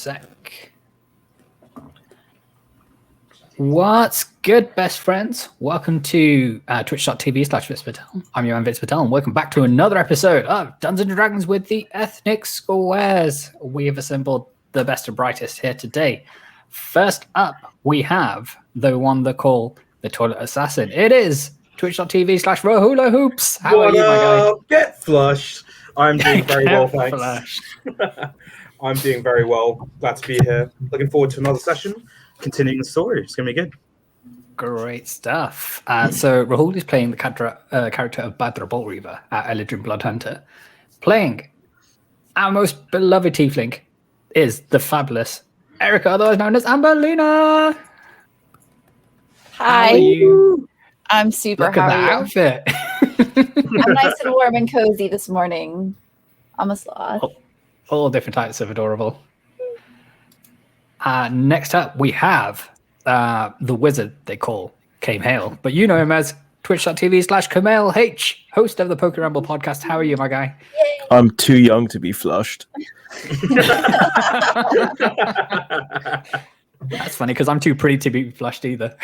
sec. What's good, best friends? Welcome to twitch.tv/VincePatel. I'm your man, Vince Patel, and welcome back to another episode of Dungeons & Dragons with the Ethnic Squares. We have assembled the best and brightest here today. First up, we have the one they call the Toilet Assassin. It is twitch.tv/Rohula Hoops. How are you, my guy? Get flushed. I'm doing very well, thanks. I'm doing very well. Glad to be here. Looking forward to another session. Continuing the story. It's going to be good. Great stuff. So Rahul is playing the character of Badra Boltreaver, our Eldrin Bloodhunter. Playing our most beloved tiefling is the fabulous Erica, otherwise known as Amberlina. Hi. How are you? I'm super. Look How at that are outfit. I'm nice and warm and cozy this morning. I'm a sloth. All different types of adorable. Next up, we have the wizard they call Kame Hale, but you know him as twitch.tv/Kamal H, host of the Poker Rumble podcast. How are you, my guy? I'm too young to be flushed. That's funny because I'm too pretty to be flushed either.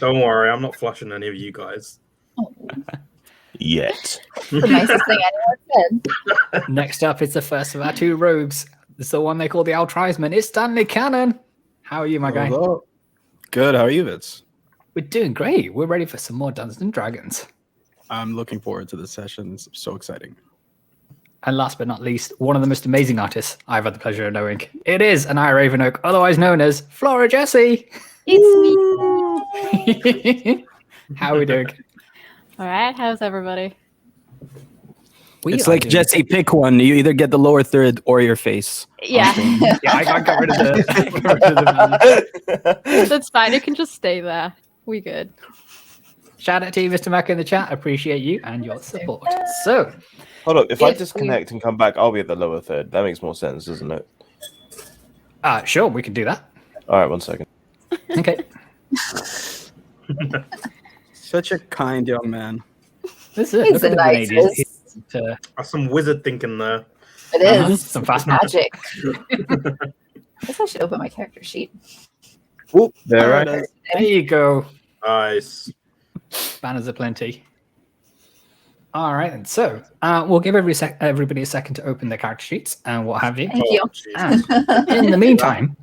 Don't worry, I'm not flushing any of you guys. Yet. The nicest thing anyone said. Next up, it's the first of our two rogues. It's the one they call the Altruisman. It's Stanley Cannon. How are you, my guy? Hello. Good. How are you, Vince? We're doing great. We're ready for some more Dungeons and Dragons. I'm looking forward to the session. It's so exciting. And last but not least, one of the most amazing artists I've had the pleasure of knowing. It is an Ravenoak, otherwise known as Flora Jessie. It's me. How are we doing? All right, how's everybody? It's like Jesse, pick one. You either get the lower third or your face. Yeah, Yeah, I got rid of the. that's fine. It can just stay there. We good. Shout out to you, Mr. Mac, in the chat. Appreciate you and your support. So, Hold up. If I If disconnect and come back, I'll be at the lower third. That makes more sense, doesn't it? sure, we can do that. All right, 1 second. Okay. Such a kind young man. This is He's look the at the Canadians. nicest. That's some wizard thinking there. It is. Some fast Magic. I guess I should open my character sheet. Oh, there I There it is. There you go. Nice. Banners aplenty. All right, and so we'll give everybody a second to open their character sheets and what have you. Thank you. And in the meantime,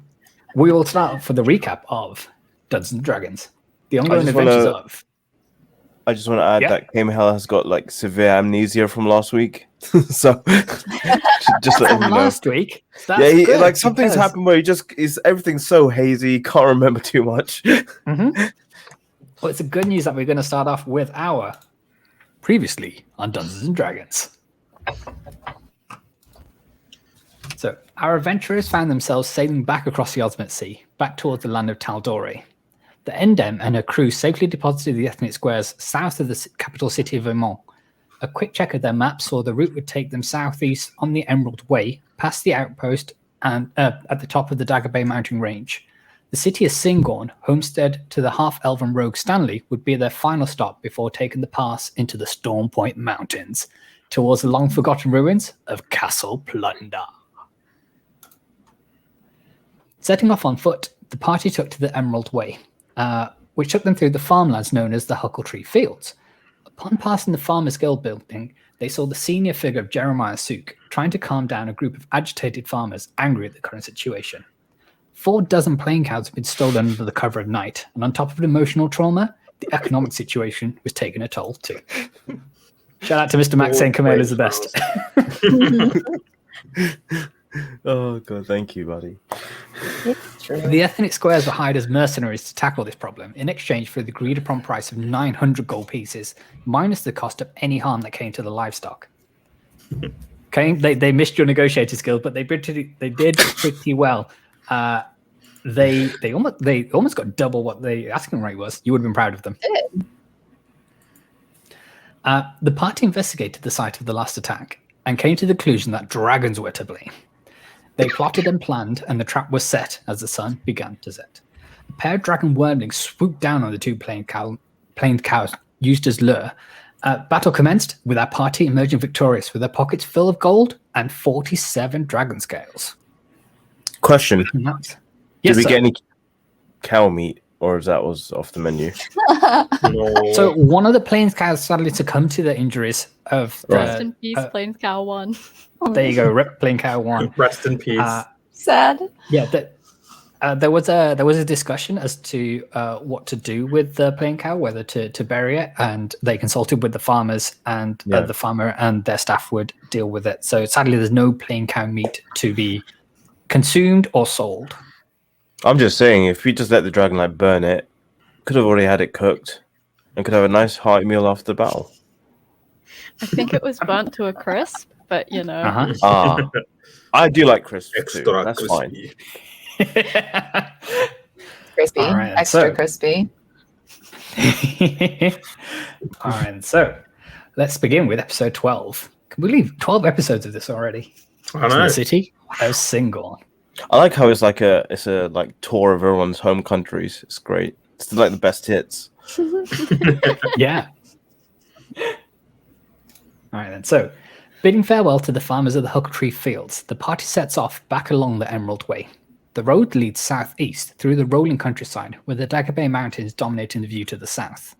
we will start for the recap of Dungeons and Dragons, the ongoing just adventures wanna- of. I just want to add Yeah. that Kame Hell has got like severe amnesia from last week. So just let him know. Last week, that's Yeah, good like something's because- happened where everything's so hazy, can't remember too much. Mhm. Well, it's a good news that we're going to start off with our previously on Dungeons and Dragons. So, our adventurers found themselves sailing back across the Ultimate Sea, back towards the land of Taldori. The Endem and her crew safely deposited the Ethnic Squares south of the capital city of Vermont. A quick check of their map saw the route would take them southeast on the Emerald Way, past the outpost, and at the top of the Dagger Bay mountain range. The city of Syngorn, homestead to the half-elven rogue Stanley, would be their final stop before taking the pass into the Storm Point Mountains, towards the long-forgotten ruins of Castle Plunder. Setting off on foot, the party took to the Emerald Way, which took them through the farmlands known as the Huckletree Fields. Upon passing the Farmers Guild building, they saw the senior figure of Jeremiah Sook trying to calm down a group of agitated farmers angry at the current situation. 4 dozen playing cows had been stolen under the cover of night, and on top of the emotional trauma, the economic situation was taking a toll too. Shout out to Mr. Max saying Kamal is the best. Oh god, thank you, buddy. It's true. The Ethnic Squares were hired as mercenaries to tackle this problem in exchange for the agreed upon price of 900 gold pieces, minus the cost of any harm that came to the livestock. Okay, they missed your negotiator skills, but they did pretty well. They almost got double what the asking rate was. You would have been proud of them. The party investigated the site of the last attack and came to the conclusion that dragons were to blame. They plotted and planned, and the trap was set as the sun began to set. A pair of dragon wormlings swooped down on the 2 planed cows used as lure, Battle commenced with our party emerging victorious with their pockets full of gold and 47 dragon scales. Question. Yes, Did we sir. get any cow meat, or was that off the menu? No. So one of the plains cows sadly succumbed to the injuries of Rest in peace, Plains Cow 1. There you go, Rip Plain Cow 1. Rest in peace. Sad. Yeah, there was a discussion as to what to do with the plain cow, whether to bury it, and they consulted with the farmers, and the farmer and their staff would deal with it. So sadly, there's no plain cow meat to be consumed or sold. I'm just saying, if we just let the dragonlight burn it, could have already had it cooked, and could have a nice hearty meal after the battle. I think it was burnt to a crisp, but I do like crisp too. Extra That's crispy. fine. Crispy. All right, Extra crispy. All right, so let's begin with episode 12. Can we believe 12 episodes of this already? I know. The city of Syngorn. I like how it's a tour of everyone's home countries. It's great. It's like the best hits. Yeah. All right, then. So, bidding farewell to the farmers of the Huckletree Fields, the party sets off back along the Emerald Way. The road leads southeast through the rolling countryside, with the Dagger Bay Mountains dominating the view to the south.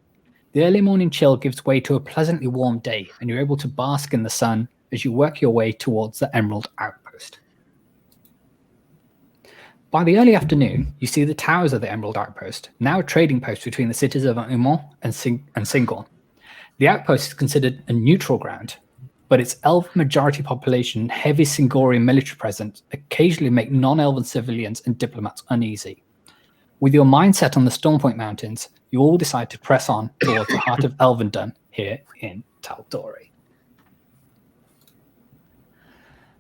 The early morning chill gives way to a pleasantly warm day, and you're able to bask in the sun as you work your way towards the Emerald Outpost. By the early afternoon, you see the towers of the Emerald Outpost, now a trading post between the cities of Umont and Syngorn. The outpost is considered a neutral ground, but its elven majority population, heavy Syngorian military presence occasionally make non-elven civilians and diplomats uneasy. With your mindset on the Stormpoint Mountains, you all decide to press on towards the heart of Elvendom here in Tal'Dorei.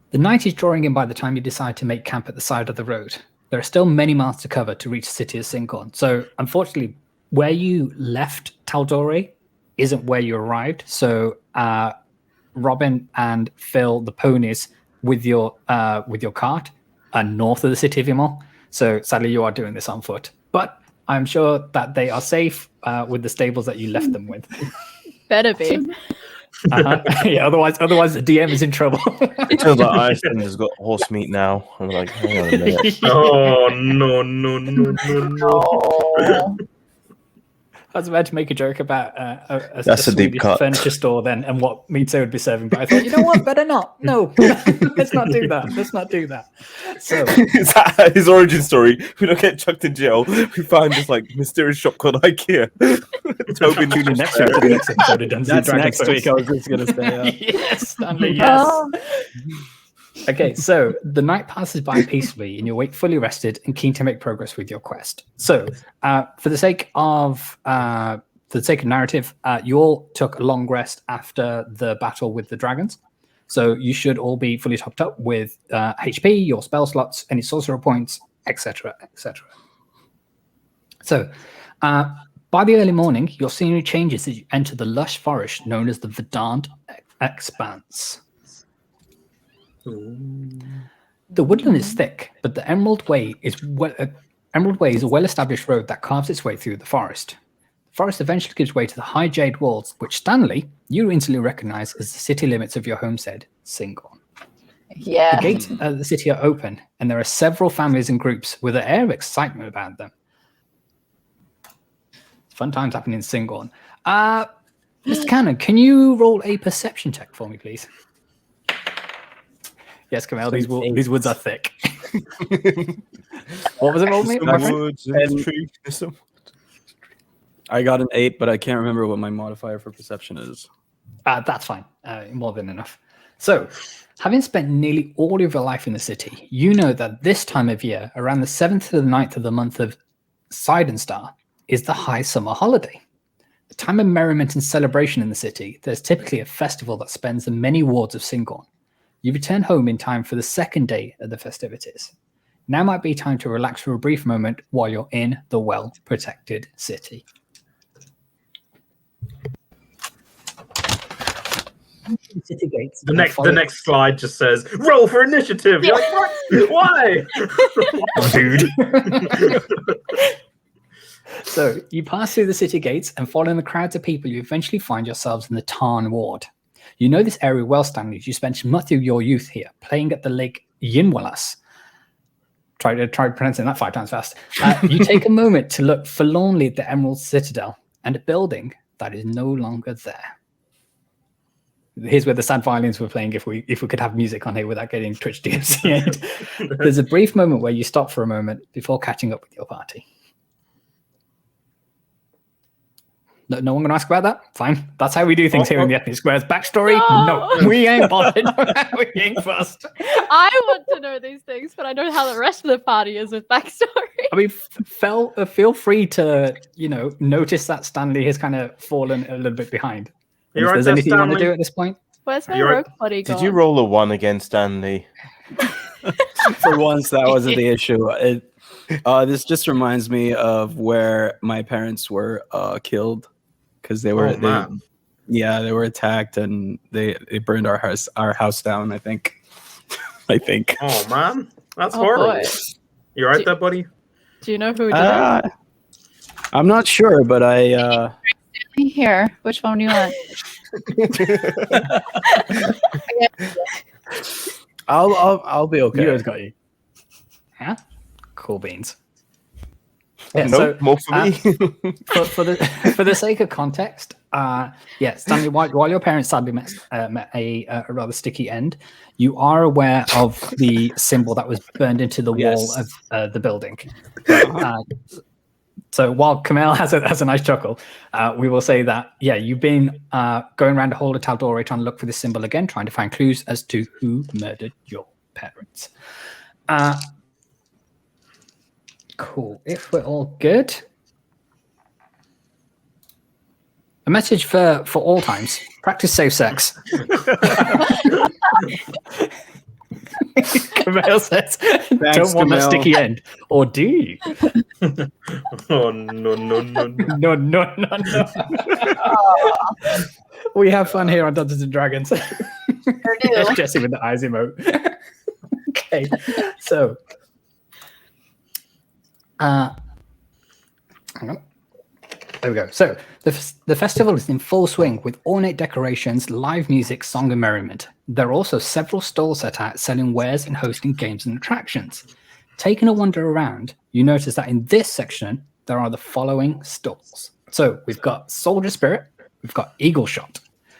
The night is drawing in by the time you decide to make camp at the side of the road. There are still many miles to cover to reach the city of Syngorn. So, unfortunately, where you left Tal'Dorei isn't where you arrived. So, Robin and Phil, the ponies, with your cart, are north of the city of Imol. So, sadly, you are doing this on foot. But I'm sure that they are safe with the stables that you left them with. Better be. Yeah, otherwise the DM is in trouble. It feels like Iceland has got horse meat now. I'm like, hang on a minute. Oh, no. I was about to make a joke about a That's a deep Swedish cut. furniture store then and what meats they would be serving, but I thought, you know what, better not. No, let's not do that. Let's not do that. So Is that his origin story? We don't get chucked in jail. We find this mysterious shop called IKEA. Toby tune in next week to the next episode of Dungeons and That's Dragons. next week. I was just gonna say. Yes, Stanley, yes. Okay, so the night passes by peacefully, and you wake fully rested and keen to make progress with your quest. So, for the sake of narrative, you all took a long rest after the battle with the dragons. So you should all be fully topped up with HP, your spell slots, any sorcerer points, etc., etc. So, by the early morning, your scenery changes as you enter the lush forest known as the Verdant Expanse. The woodland is thick, but the Emerald Way is a well-established road that carves its way through the forest. The forest eventually gives way to the high jade walls, which Stanley, you instantly recognize as the city limits of your homestead, Syngorn. Yeah. The gates of the city are open, and there are several families and groups with an air of excitement about them. Fun times happening in Syngorn. Mr. Cannon, can you roll a perception check for me, please? Yes, Camille, these woods are thick. What was it rolled, my friend? I got an 8, but I can't remember what my modifier for perception is. That's fine. More than enough. So, having spent nearly all of your life in the city, you know that this time of year, around the 7th to the 9th of the month of Sidenstar, is the high summer holiday. A time of merriment and celebration in the city. There's typically a festival that spans the many wards of Syngorn. You return home in time for the second day of the festivities. Now might be time to relax for a brief moment while you're in the well-protected city. City gates. The next slide just says, roll for initiative. You're like, what? Why? Dude. So you pass through the city gates and following the crowds of people, you eventually find yourselves in the Tarn ward. You know this area well, Stanley. You spent much of your youth here, playing at the Lake Yinwalas. Try pronouncing that 5 times fast. You take a moment to look forlornly at the Emerald Citadel and a building that is no longer there. Here's where the sad violins were playing. If we could have music on here without getting Twitch DMCA'd. There's a brief moment where you stop for a moment before catching up with your party. No one going to ask about that? Fine. That's how we do things here in the Ethnic Squares. Backstory? No, we ain't bothered. We ain't fussed. I want to know these things, but I know how the rest of the party is with backstory. I mean, feel free to, notice that Stanley has kind of fallen a little bit behind. If there's anything you want to do at this point? Where's my rogue buddy gone? Did you roll a 1 against Stanley? For once, that wasn't the issue. This just reminds me of where my parents were killed. Because they were attacked and they burned our house down. I think. Oh man, that's horrible. Boy. You right there, buddy? Do you know who did it? I'm not sure, but I. Here, which one do you want? I'll be okay. You guys got you. Yeah. Cool beans. Yeah, no, more for me. for the sake of context, Stanley, while your parents sadly met a rather sticky end, you are aware of the symbol that was burned into the wall of the building. So while Kamel has a nice chuckle, we will say that you've been going around the whole of Tal'Dorei trying to look for this symbol again, trying to find clues as to who murdered your parents. Cool. If we're all good, a message for all times: practice safe sex. Kamel says, "Don't want that sticky end, or do you?" Oh no! No. We have fun here on Dungeons and Dragons. There's Jesse with the eyes emote. Okay, so. Hang on. There we go. So the festival is in full swing with ornate decorations, live music, song, and merriment. There are also several stalls set out selling wares and hosting games and attractions. Taking a wander around, you notice that in this section there are the following stalls. So we've got Soldier Spirit, we've got Eagle Shot,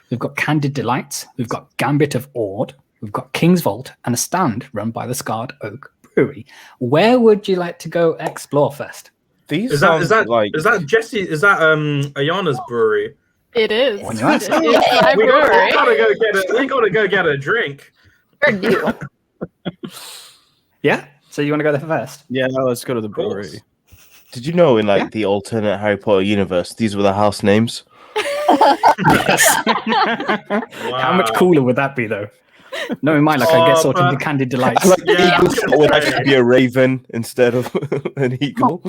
we've got Candid Delights, we've got Gambit of Ord, we've got King's Vault, and a stand run by the Scarred Oak Brewery. Where would you like to go explore first? Is that Jesse? Is that Ayana's brewery? It is. When you ask. It is my brewery. We gotta go get a drink. Yeah. So you want to go there first? Yeah, let's go to the brewery. Did you know in the alternate Harry Potter universe, these were the house names? Yes. Wow. How much cooler would that be, though? No, in mind, I get sorted into Candid Delights. It would actually be a raven instead of an eagle.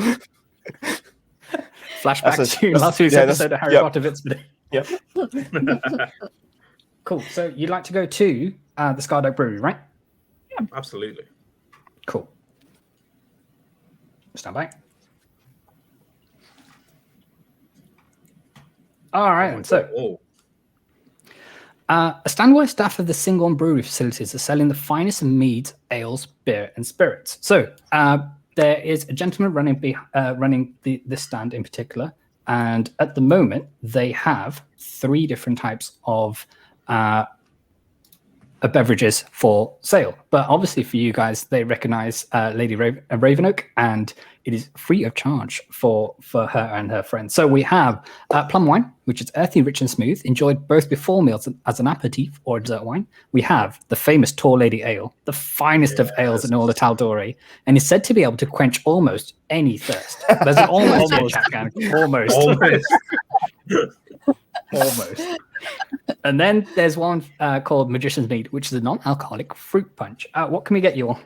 Flashback to last week's episode of Harry Potter Bits. Yep. Cool. So you'd like to go to the Scarred Oak Brewery, right? Yeah, absolutely. Cool. Stand by. All right. A standby staff of the Syngorn brewery facilities are selling the finest of meads, ales, beer, and spirits. So there is a gentleman running the stand in particular, and at the moment they have 3 different types of beverages for sale. But obviously for you guys, they recognize Lady Ravenoak, and it is free of charge for her and her friends. So we have plum wine, which is earthy, rich, and smooth, enjoyed both before meals as an aperitif or dessert wine. We have the famous Tall Lady Ale, the finest of ales in all of Tal'Dorei, and is said to be able to quench almost any thirst. There's an almost in chat, gang. Almost. And then there's one called Magician's Mead, which is a non-alcoholic fruit punch. What can we get you all?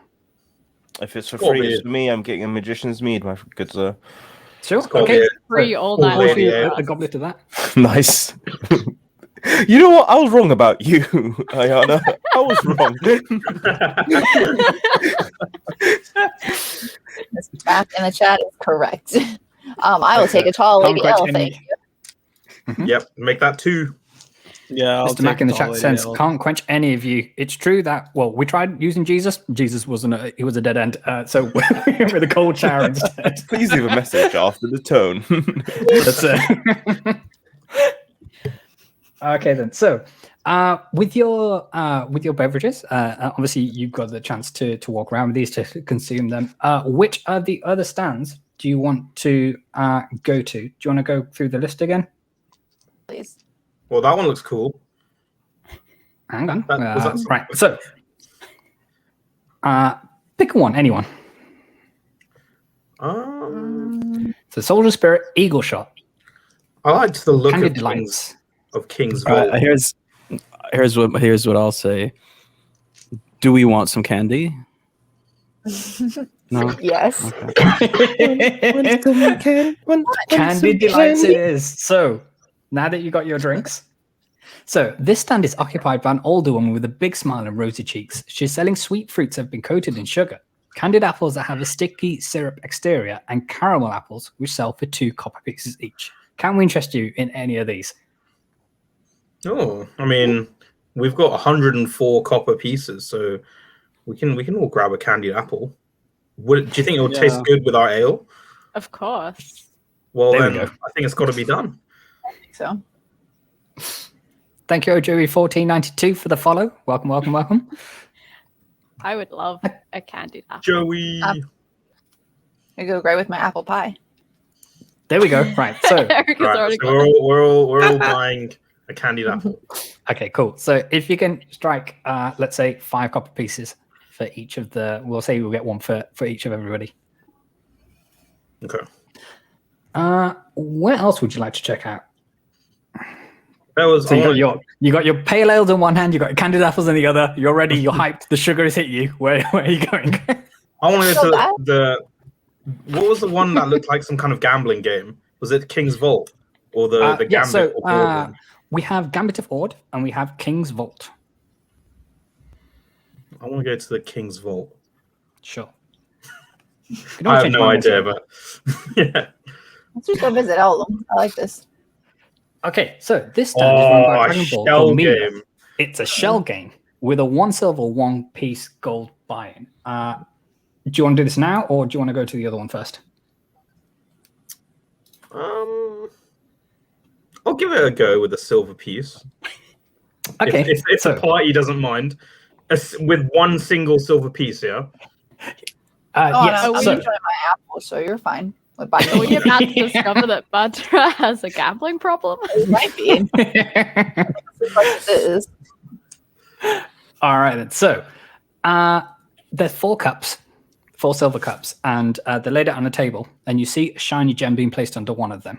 If it's for free, it's for me. I'm getting a Magician's Mead, my good sir. Sure. Okay. Free all night. A goblet of that. Nice. You know what? I was wrong about you, Ayana. I was wrong. Back in the chat is correct. I will take a tall Can't lady quench L, any- thank you. Yep, make that 2. Yeah, Mr. Mac in the chat says, can't quench any of you. It's true that, well, we tried using Jesus. Jesus he was a dead end. So we're with a cold shower instead. Please leave a message after the tone. That's okay then. So with your beverages, obviously you've got the chance to walk around with these to consume them. Which of the other stands do you want to go to? Do you want to go through the list again? Please. Well, that one looks cool. Hang on. Was that Right. So pick one, anyone. So Soldier Spirit, Eagle Shot. I liked the look Candy of Delights. King's Vault. Here's what I'll say. Do we want some candy? No. Yes. Candy Delights it is. So now that you got your drinks. So this stand is occupied by an older woman with a big smile and rosy cheeks. She's selling sweet fruits that have been coated in sugar, candied apples that have a sticky syrup exterior, and caramel apples which sell for 2 copper pieces each. Can we interest you in any of these? Oh, I mean, we've got 104 copper pieces, so we can all grab a candied apple. Do you think it would taste good with our ale? Of course. Well, There we then go. I think it's got to be done. I think so. Thank you, Joey1492 for the follow. Welcome, welcome, welcome. I would love a candied apple. Joey. I go great with my apple pie. There we go. Right. So Eric has Right, already so got we're all buying a candied apple. okay, cool. So if you can strike, let's say 5 copper pieces for each of the, we'll say we'll get one for each of everybody. Okay. What else would you like to check out? So you got your pale ales in one hand, you got your candied apples in the other. You're ready. You're hyped. The sugar has hit you. Where are you going? I want to So go to the. What was the one that looked like some kind of gambling game? Was it King's Vault or the Gambit? Yeah, so or Boardroom? we have Gambit of Ord and we have King's Vault. I want to go to the King's Vault. Sure. I have no idea, but yeah. Let's just go visit all of them. I like this. Okay, so this stand is run by a Dragon Ball shell called Mila. game. It's a shell game with a 1 silver, 1 piece gold buy-in. Do you want to do this now, or do you want to go to the other one first? I'll give it a go with a silver piece. Okay, If the party doesn't mind, with 1 single silver piece, yeah. Yes. No, we So, enjoy my apple, so you're fine. With Are buying we about to discover that Badra has a gambling problem? it might be. It is. all right then. So, there's 4 cups, 4 silver cups, and they're laid out on a table, and you see a shiny gem being placed under one of them.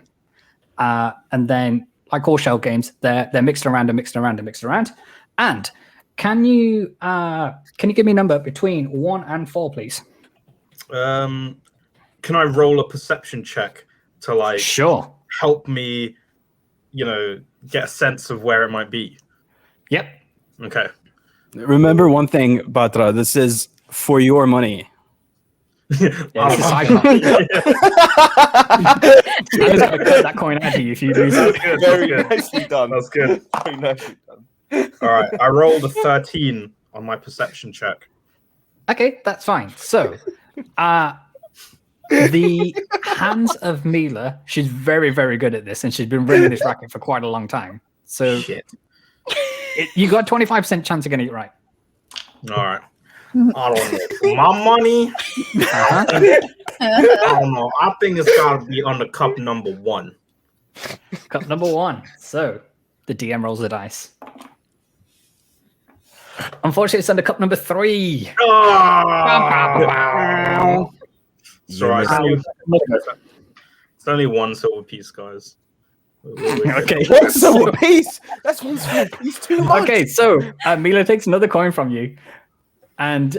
And then, like all shell games, they're mixed around and mixed around and mixed around. And can you give me a number between 1 and 4, please? Can I roll a perception check to Sure. help me, get a sense of where it might be? Yep. Okay. Remember one thing, Batra. This is for your money. Yeah, it's a sidecar. I was going to cut that coin out of you if you lose it. Good, Very good. nicely done. That's good. Very nicely done. All right. I rolled a 13 on my perception check. Okay, that's fine. So, the hands of Mila, she's very, very good at this, and she's been running this racket for quite a long time. So, Shit. you got a 25% chance of getting it right. All right. I don't know. My money. Uh-huh. I don't know. I think it's got to be on the cup number 1. Cup number 1. So, the DM rolls the dice. Unfortunately, it's under cup number 3. Oh! It's all right. It's only 1 silver piece, guys. Okay. One silver piece. That's 1 silver piece too much. Okay, so Mila takes another coin from you, and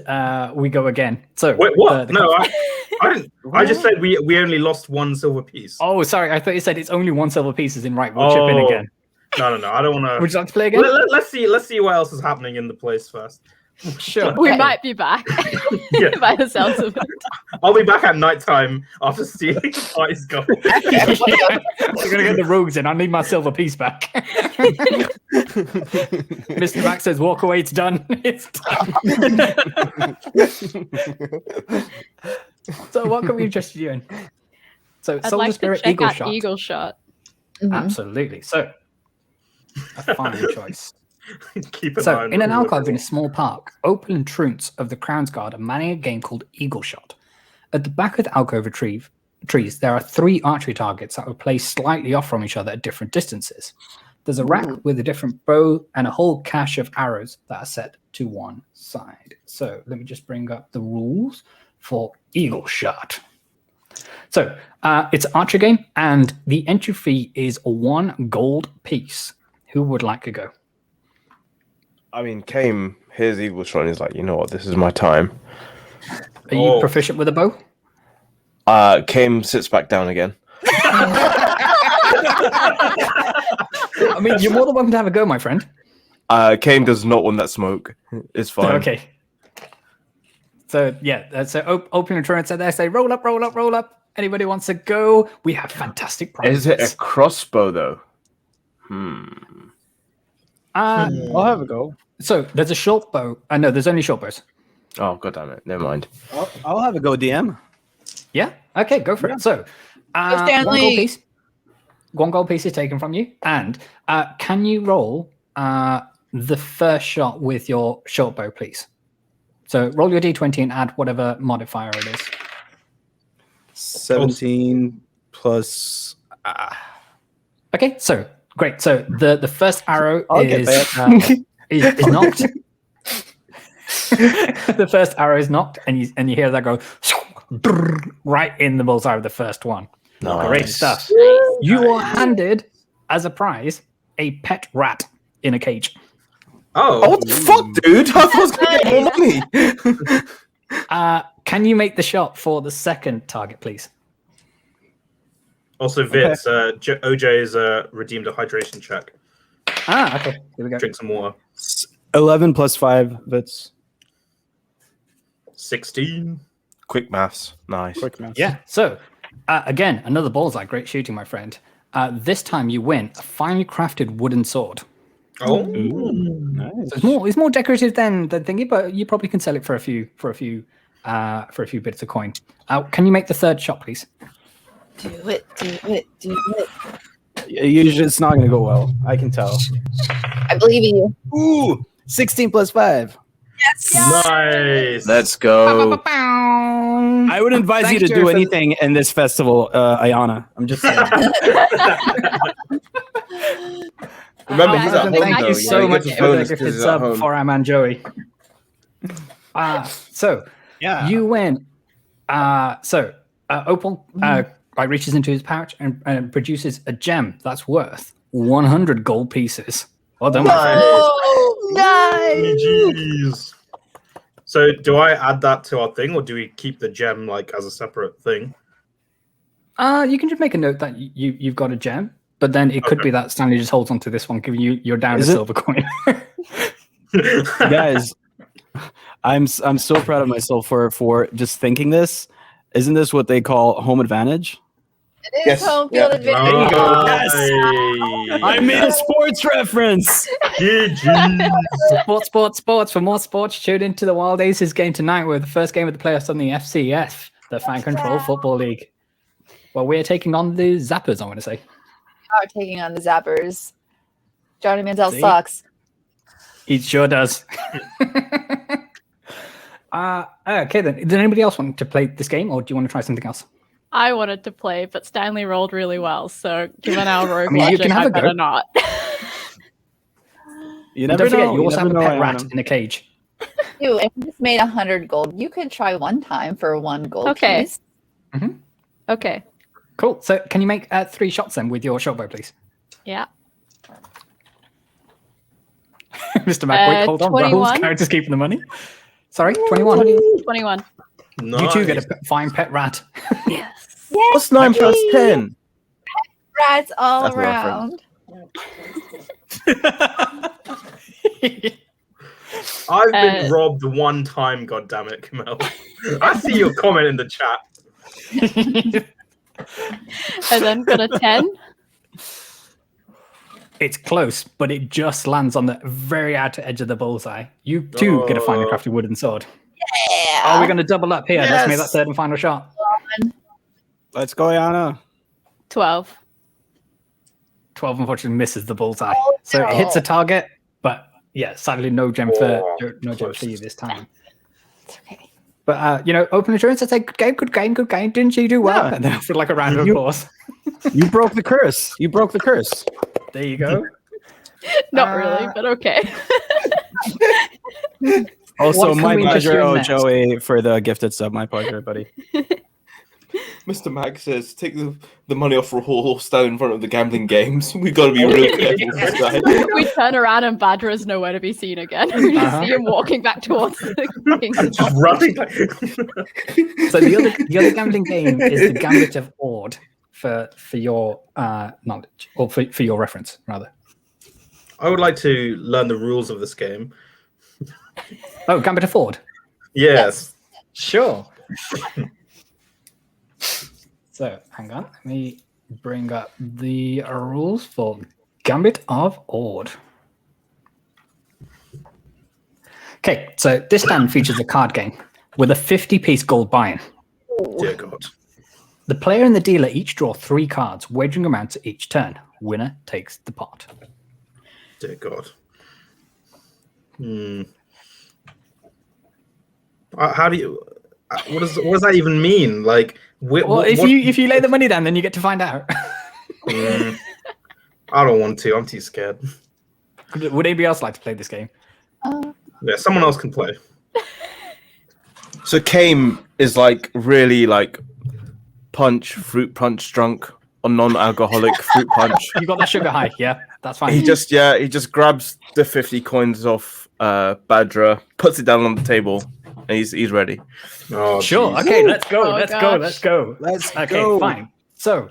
we go again. So Wait, what? the No, cup- I didn't. I just said we only lost 1 silver piece. Oh, sorry. I thought you said it's only 1 silver piece. Is in right. We'll chip in again. No. I don't want to. Would you like to play again? Let's see what else is happening in the place first. Sure. We okay. might be back Yeah. by the sounds of it. I'll be back at nighttime after stealing Ice Gold. You're gonna get the rogues in. I need my silver piece back. Mr. Max says, "Walk away. It's done. It's done." So, what can we interest you in? So, I'd Soldier like to Spirit, check Eagle out Shot. Eagle Shot. Mhm. Absolutely. So, a fine choice. Keep an eye So, on in an the alcove in a rules. small park, Opal and Truntz of the Crown's Guard are manning a game called Eagle Shot. At the back of the alcove trees, there are 3 archery targets that are placed slightly off from each other at different distances. There's a rack with a different bow and a whole cache of arrows that are set to one side. So, let me just bring up the rules for Eagle Shot. So, it's an archery game, and the entry fee is 1 gold piece. Who would like to go? I mean, Kame hears Eagle Shot and he's like, you know what, this is my time. Are you proficient with a bow? Kame sits back down again. I mean, you're more than welcome to have a go, my friend. Kame does not want that smoke. It's fine. Okay. So, yeah, so open your turret. So they say, roll up, roll up, roll up. Anybody wants to go? We have fantastic prizes. Is it a crossbow, though? I'll have a go. So there's a short bow. No, there's only short bows. Oh, god damn it. Never mind. I'll have a go, DM. Yeah? Okay, go for it. So, one Stanley. gold piece. 1 gold piece is taken from you. And can you roll the first shot with your short bow, please? So roll your d20 and add whatever modifier it is. 17 plus. Okay, so great. So the first arrow I'll get is knocked. The first arrow is knocked, and you hear that go right in the bullseye of the first one. Nice. Great stuff. You are handed as a prize a pet rat in a cage. Oh, Oh, what the fuck, dude? I thought I was going to get more money. Can you make the shot for the second target, please? also, Vitz, OJ's redeemed a hydration check. Okay. Here we go. Drink some water. 11 plus 5. That's 16. Quick maths. Nice. quick math. Yeah. So, again, another bullseye. Great shooting, my friend. This time you win a finely crafted wooden sword. Oh, Nice. So it's more decorative than thingy, but you probably can sell it for a few bits of coin. Can you make the third shot, please? Do it, do it, do it. Usually it's not going to go well. I can tell. I believe in you. Ooh, 16 plus 5. nice. Let's go. I would advise Thanks, you to Jerry, do for the- anything in this festival, Ayana. I'm just saying. Remember, he's at Jonathan, home, thank though. you You so know, he much gets his for the bonus 'cause gifted he's at sub home. for our man Joey. So Yeah. you win. Opal reaches into his pouch and produces a gem that's worth 100 gold pieces. Well done, my friend. Oh, nice. Jeez. So, do I add that to our thing, or do we keep the gem like as a separate thing? You can just make a note that you've got a gem, but then it could Okay. be that Stanley just holds onto this one, giving you're down a Is it? silver coin. Guys, I'm so proud of myself for just thinking this. Isn't this what they call home advantage? It is Yes. home field Yeah. advantage. you go. Nice. I made a sports reference. GG. Sports. For more sports, tune into the Wild Aces game tonight with the first game of the playoffs on the FCF, the Fan Control Football League. Well, we're taking on the Zappers, I want to say. Are taking on the Zappers. Johnny Manziel See? sucks. He sure does. Okay, then. Did anybody else want to play this game, or do you want to try something else? I wanted to play, but Stanley rolled really well. So given our rogue mean, you logic, can have I a go. better not. You And never don't forget, know. you also have a never pet know, rat Ayana. in a cage. You, if you just made 100 gold, you could try one time for 1 gold Okay. piece. Okay. Cool. So can you make 3 shots then with your short bow, please? Yeah. Mr. McWick, hold on. 21. Rahul's character's keeping the money. Sorry, 21. 21. You two get a fine pet rat. Yes. What's 9 plus 10? Rats all That's my around. I've been robbed one time, goddammit, Kamel. I see your comment in the chat. And then got a 10. It's close, but it just lands on the very outer edge of the bullseye. You too get a finely crafted wooden sword. Yeah. Are we going to double up here? Yes. Let's make that third and final shot. Let's go, Yana. 12. 12 unfortunately misses the bullseye. So it hits a target, but yeah, sadly no gem for you this time. It's okay. But open assurance, I say good game. Didn't you do well? Yeah. And then for like a round of applause. You broke the curse. There you go. Not really, but okay. Also, What can my we interest you pleasure, in next? Joey, for the gifted sub. My pleasure, buddy. Mr. Mag says, take the money off Rahul, stand in front of the gambling games. We've got to be real careful with that. We turn around and Badger is nowhere to be seen again. We just see him walking back towards the king's Just running. So the other gambling game is the Gambit of Ord for your knowledge, or for your reference, rather. I would like to learn the rules of this game. Oh, Gambit of Ord. Yes. Sure. So, hang on. Let me bring up the rules for Gambit of Ord. Okay, so this stand features a card game with a 50-piece gold buy-in. Dear God. The player and the dealer each draw 3 cards, wagering amounts each turn. Winner takes the pot. Dear God. How do you? What does that even mean? Like, Well, if you lay the money down, then you get to find out. I don't want to. I'm too scared. Would anybody else like to play this game? Yeah, someone else can play. So Kame is like really like fruit punch drunk on non-alcoholic fruit punch. You got that sugar high, yeah? That's fine. He just grabs the 50 coins off Badra, puts it down on the table, and he's ready. Oh, Sure. geez. Okay, let's go. Oh, Let's gosh. go. Let's go. Let's Okay, go. fine. So,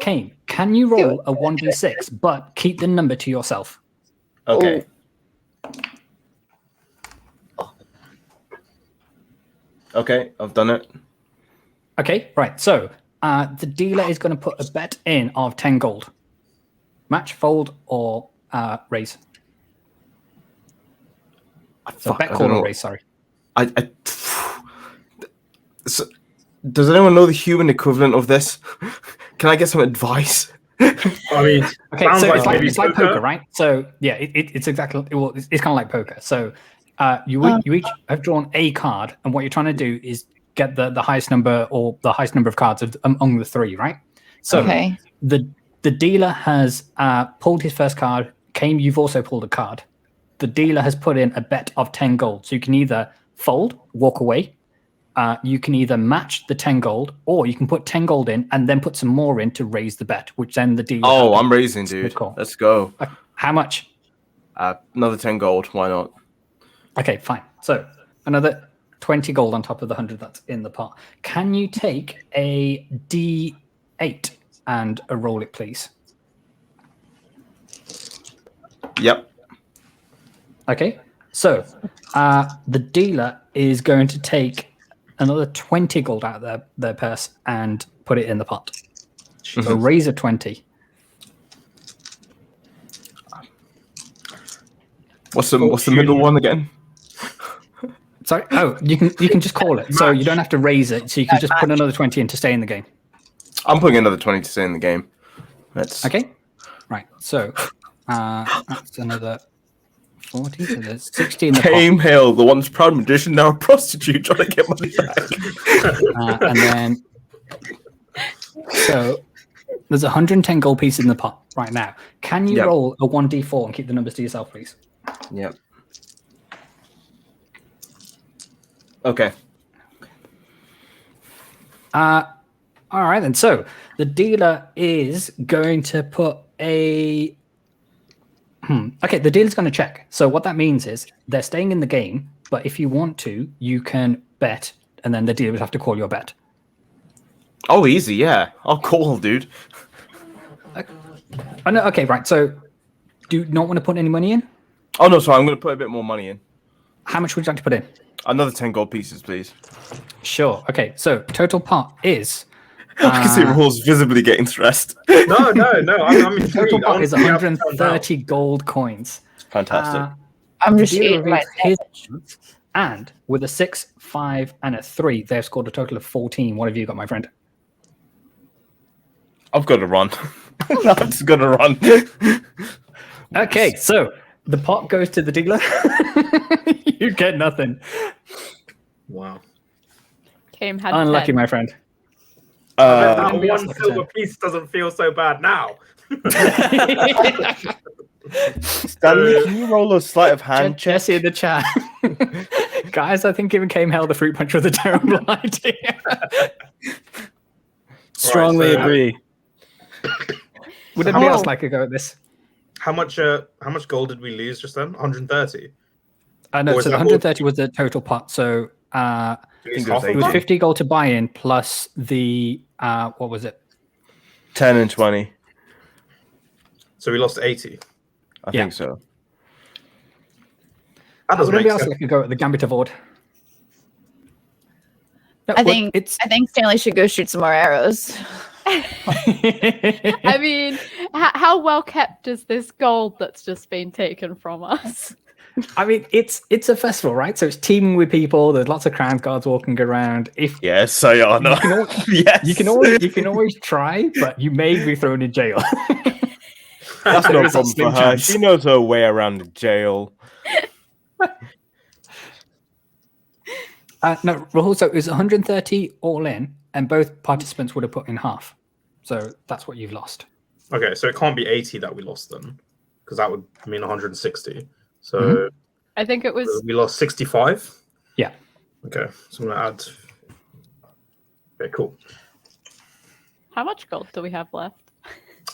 Kane, can you roll a 1d6, but keep the number to yourself? Okay. Okay, I've done it. Okay, right. So, the dealer is going to put a bet in of 10 gold. Match, fold, or raise. So, Fuck, bet, I call, don't know. or raise, sorry. So, does anyone know the human equivalent of this? Can I get some advice? I mean, Okay, sounds so maybe it's like poker, right? So yeah, it's exactly it's kind of like poker. So you each have drawn a card, and what you're trying to do is get the highest number or the highest number of cards among the 3, right? So Okay. the dealer has pulled his first card. Kame, you've also pulled a card. The dealer has put in a bet of 10 gold, so you can either fold, walk away. You can either match the 10 gold, or you can put 10 gold in and then put some more in to raise the bet, which then the dealer. Oh, I'm raising, dude. Good call. Let's go. How much? Another 10 gold. Why not? Okay, fine. So another 20 gold on top of the 100 that's in the pot. Can you take a D8 and roll it, please? Yep. Okay. So the dealer is going to take another 20 gold out of their purse and put it in the pot. So raise a 20. What's the middle one again? Sorry. Oh, you can just call it. So you don't have to raise it. So you can just put another 20 in to stay in the game. I'm putting another 20 to stay in the game. That's Okay. Right. So that's another 40. So there's 60 in the pot. Kame Hale, the once proud magician, now a prostitute, trying to get money back. And then so there's 110 gold pieces in the pot right now. Can you Yep. roll a 1d4 and keep the numbers to yourself, please? Yep. Okay. All right then. So the dealer is going to put a. Okay, the dealer's going to check. So what that means is they're staying in the game, but if you want to, you can bet, and then the dealer would have to call your bet. Oh, easy, yeah. I'll call, dude. Oh, no, okay, right. So do you not want to put any money in? Oh, no, sorry, I'm going to put a bit more money in. How much would you like to put in? Another 10 gold pieces, please. Sure. Okay. So total pot is. I can see Rahul's visibly getting stressed. No. I'm intrigued. Total pot is I want to see how it turns out. 130 gold coins. Fantastic. I'm just The dealer eating my reveals his, and with a 6, 5, and a 3, they've scored a total of 14. What have you got, my friend? I've got to run. I'm just going to run. Okay, so the pot goes to the dealer. You get nothing. Wow. Came had Unlucky, 10. my friend. That Anybody else one like silver to- piece doesn't feel so bad now. Stanley, can you roll a sleight of hand check? Jesse in the chat. Guys, I think giving Came Hell the fruit punch was a terrible idea. Strongly so- agree. Would anybody else like to go at this? How much gold did we lose just then? 130. No, Or is so the that 130 was the total pot. So I think it was it was 50 gold to buy in plus the what was it? 10 and 20. So we lost 80. I Yeah. think so. That Would doesn't anybody make else sense. like to go at the Gambit of Ord? No, I well, think it's. I think Stanley should go shoot some more arrows. I mean, how well kept is this gold that's just been taken from us? I mean, it's a festival, right? So it's teeming with people. There's lots of crown guards walking around. If Yes, Sayana. Yes. you can always try, but you may be thrown in jail. That's There no is a problem slim for her. chance. She knows her way around the jail. No, Rahul, so it was 130 all in, and both participants would have put in half. So that's what you've lost. Okay, so it can't be 80 that we lost then, because that would mean 160. So Mhm. I think it was. we lost 65. Yeah. Okay, so I'm gonna add. Okay, cool. How much gold do we have left?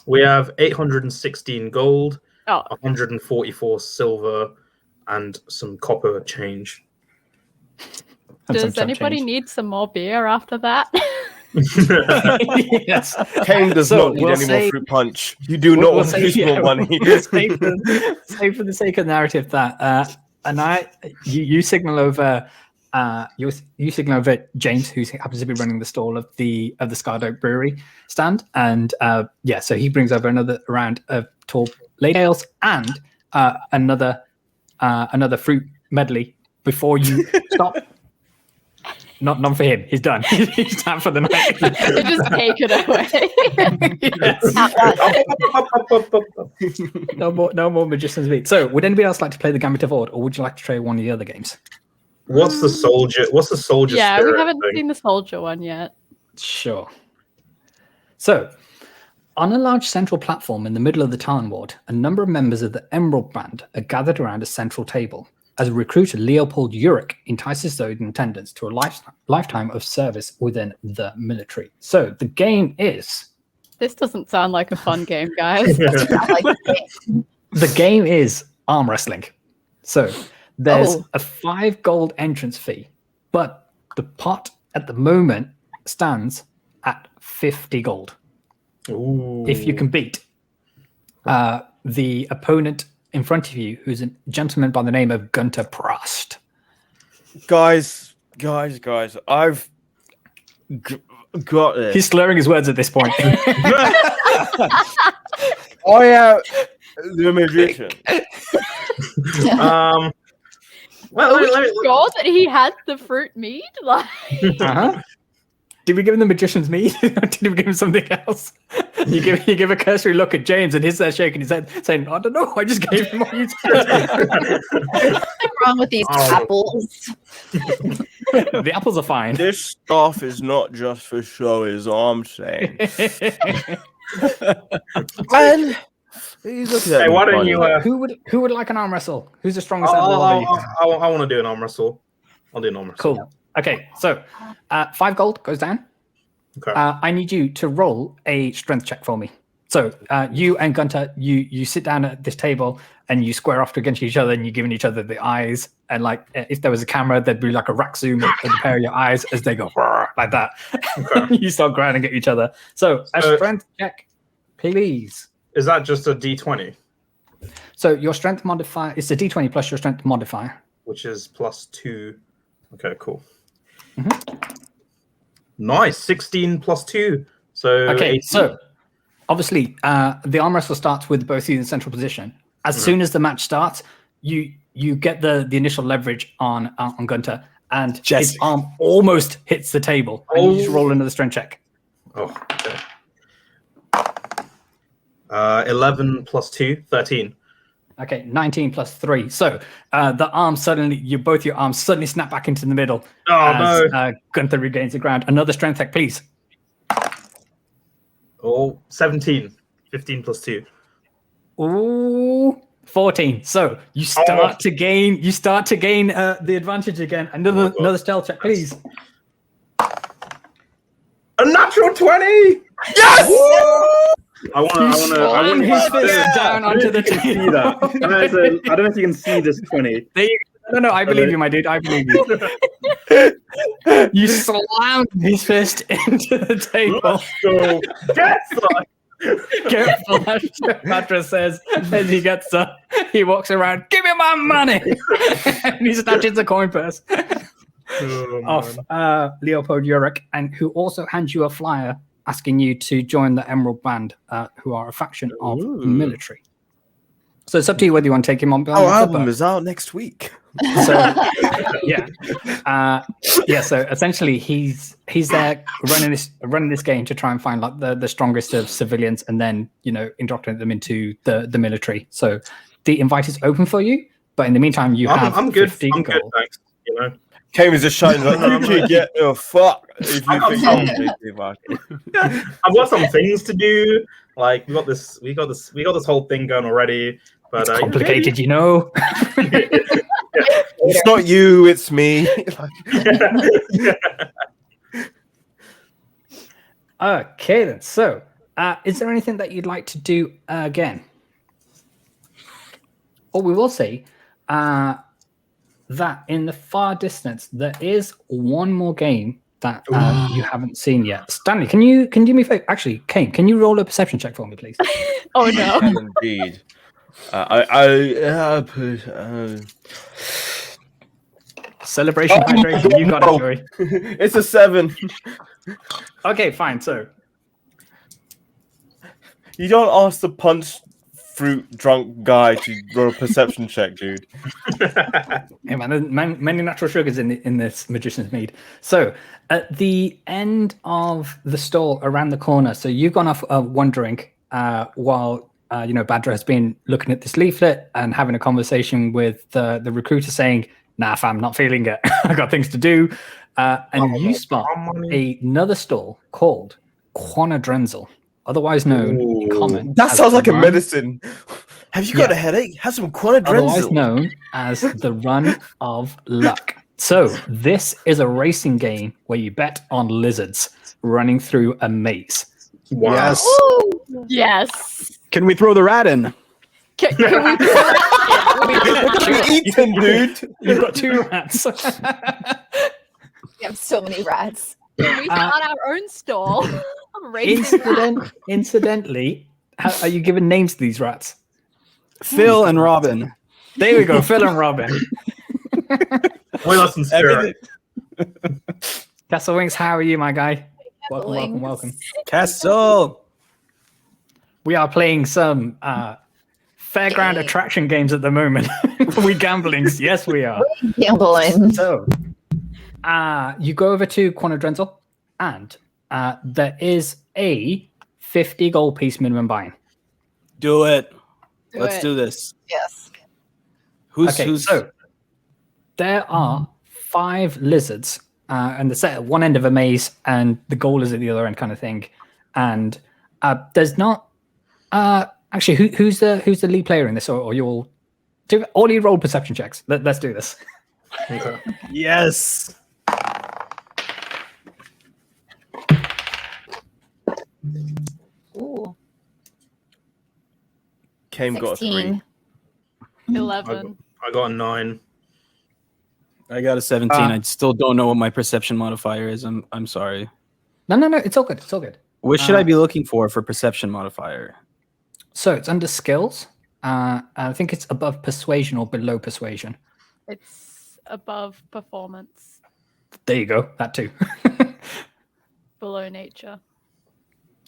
We have 816 gold, Oh, 144 silver, and some copper change. And some does chump anybody change. need some more beer after that? Yes. Kane does So not need we'll any say- more fruit punch. You do not We'll want to say- lose yeah, more money. we'll say for the sake of narrative that you signal over you signal over James, who happens to be running the stall of the Skydive Brewery stand, and so he brings over another round of tall late ales and another fruit medley before you stop. Not for him. He's done. He's done for the night. Just take it away. Yes. No more magician's beat. So, would anybody else like to play the Gambit of Ord, or would you like to try one of the other games? What's the soldier? What's the soldier? Yeah, we spirit haven't thing? seen the soldier one yet. Sure. So, on a large central platform in the middle of the Tarn Ward, a number of members of the Emerald Band are gathered around a central table. As a recruiter, Leopold Uric entices those in attendance to a lifetime of service within the military. So, the game is... This doesn't sound like a fun game, guys. The game is arm wrestling. So, there's Oh. a 5 gold entrance fee, but the pot at the moment stands at 50 gold. Ooh. If you can beat the opponent in front of you, who's a gentleman by the name of Gunter Prost. guys, I've got it. He's slurring his words at this point. I am the magician. Well, Are we let me- sure that he had the fruit mead? Like, Uh-huh. Did we give him the magician's meat? Did we give him something else? You give a cursory look at James, and he's there shaking his head, saying, "I don't know. I just gave him what you said." What's wrong with these Oh. apples? The apples are fine. This stuff is not just for show, is all I'm saying. And he's looking at Hey, me why don't funny. you? Who would like an arm wrestle? Who's the strongest out of all of you? I want to do an arm wrestle. I'll do an arm wrestle. Cool. Okay, so 5 gold goes down. Okay. I need you to roll a strength check for me. So you and Gunter, you sit down at this table and you square off against each other, and you're giving each other the eyes. And like, if there was a camera, there'd be like a rack zoom of the pair of your eyes as they go like that. Okay. You start grinding at each other. So a So- strength check, please. Is that just a D20? So your strength modifier, it's a D20 plus your strength modifier. which is +2. Okay, cool. Mhm. Nice, 16 +2. So Okay, 18. so obviously the arm wrestle starts with both of you in central position. As soon as the match starts, you get the initial leverage on Gunter, and his arm almost hits the table, and you just roll another strength check. Oh, okay. 11 +2, 13. Okay, 19 plus 3. So the arm suddenly, both your arms suddenly snap back into the middle as Gunther regains the ground. Another strength check, please. Oh, 17. 15 +2. Ooh, 14. So you start to gain the advantage again. Another stealth check, please. A natural 20! Yes! I want his fist down onto the table. See that. I don't know if you can see this 20. No, I believe you, my dude. I believe you. You slammed his fist into the table. So, Careful, Patra says as he gets up. He walks around, give me my money! And he snatches the coin purse off Leopold Urek, and who also hands you a flyer asking you to join the Emerald Band, who are a faction of the military. So it's up to you whether you want to take him on. Our album is out next week. So so essentially he's there running this game to try and find like the strongest of civilians, and then indoctrinate them into the military. So the invite is open for you, but in the meantime I'm good. I'm good, thanks. Came as a shouting like, you can get the fuck if you think I'm I've got some things to do. Like we got this whole thing going already. But it's complicated, It's not you, it's me. Okay then. So is there anything that you'd like to do again? Or we will say that in the far distance there is one more game that you haven't seen yet. Stanley, can you do me a favor? Actually, Kane, can you roll a perception check for me, please? Oh no! Indeed. Celebration hydration. You got it, Joey. It's a 7. Okay, fine. So you don't ask the punch fruit drunk guy to roll a perception check, dude. Hey man, there's many natural sugars in this magician's mead. So at the end of the stall around the corner, so you've gone off wandering while Badra has been looking at this leaflet and having a conversation with the recruiter, saying, "Nah, fam, not feeling it. I got things to do." And you spot another stall called Quanadrenzel, otherwise known in common. That sounds like a medicine. Have you got a headache? Have some Quanadrenzel. Otherwise known as the Run of Luck. So this is a racing game where you bet on lizards running through a maze. Wow. Yes. Ooh, yes. Can we throw the rat in? Can we Ethan, dude. You've got 2 rats. We have so many rats. Can we start our own stall? Incidentally, are you giving names to these rats? Phil and Robin. There we go, Phil and Robin. With us in spirit. Castle Wings, how are you, my guy? Welcome. Castle. We are playing some fairground attraction games at the moment. We gamblings. Yes, we are. Gambling. So, you go over to Quanadrenzel, and there is a 50 gold piece minimum buy-in. Do it. Do Let's it. do this. Yes. Who's So there are 5 lizards, and they're set at one end of a maze, and the goal is at the other end, kind of thing. And there's not actually who's the lead player in this, or you'll do all you roll perception checks. Let's do this. Okay. Yes. Ooh. Came got a 3. 16. 11. I got a 9. I got a 17. I still don't know what my perception modifier is. I'm sorry. No, it's all good. It's all good. What should I be looking for perception modifier? So it's under skills. I think it's above persuasion or below persuasion. It's above performance, There you go. That too. below nature.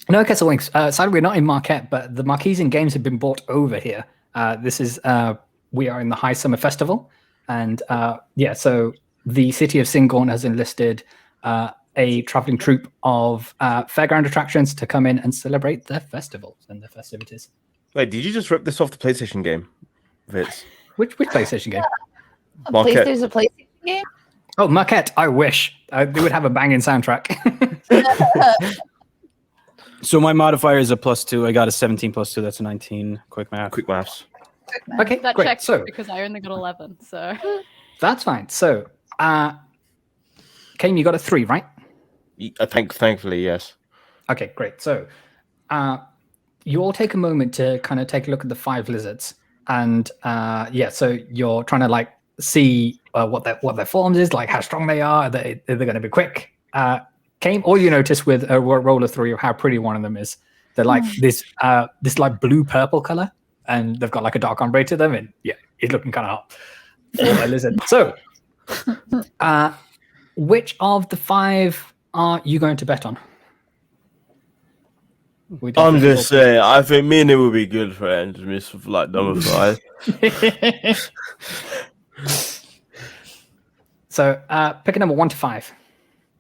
No, Castle Winks. Sadly, we're not in Marquette, but the Marquesian Games have been brought over here. This is we are in the Highsummer Festival, and so the city of Syngorn has enlisted a traveling troupe of fairground attractions to come in and celebrate their festivals and their festivities. Wait, did you just rip this off the PlayStation game, Vitz? Which PlayStation game? Marquette. There's a PlayStation game? Oh, Marquette. I wish they would have a banging soundtrack. So my modifier is a +2. I got a 17 +2. That's a 19. Quick math. Quick maths. Okay, That great. checks So because I only got 11. So that's fine. So, Kane, you got a 3, right? Thankfully, yes. Okay, great. So, you all take a moment to kind of take a look at the 5 lizards, and so you're trying to like see what their forms is, like how strong they are. They're going to be quick. Kane, all you notice with a roll of 3 of how pretty one of them is. They're like this like blue purple color, and they've got like a dark ombre to them, and it's looking kind of hot for a lizard. So, which of the 5 are you going to bet on? I'm just saying, I think me and him would be good friends, Miss like number 5. So, pick a number 1 to 5.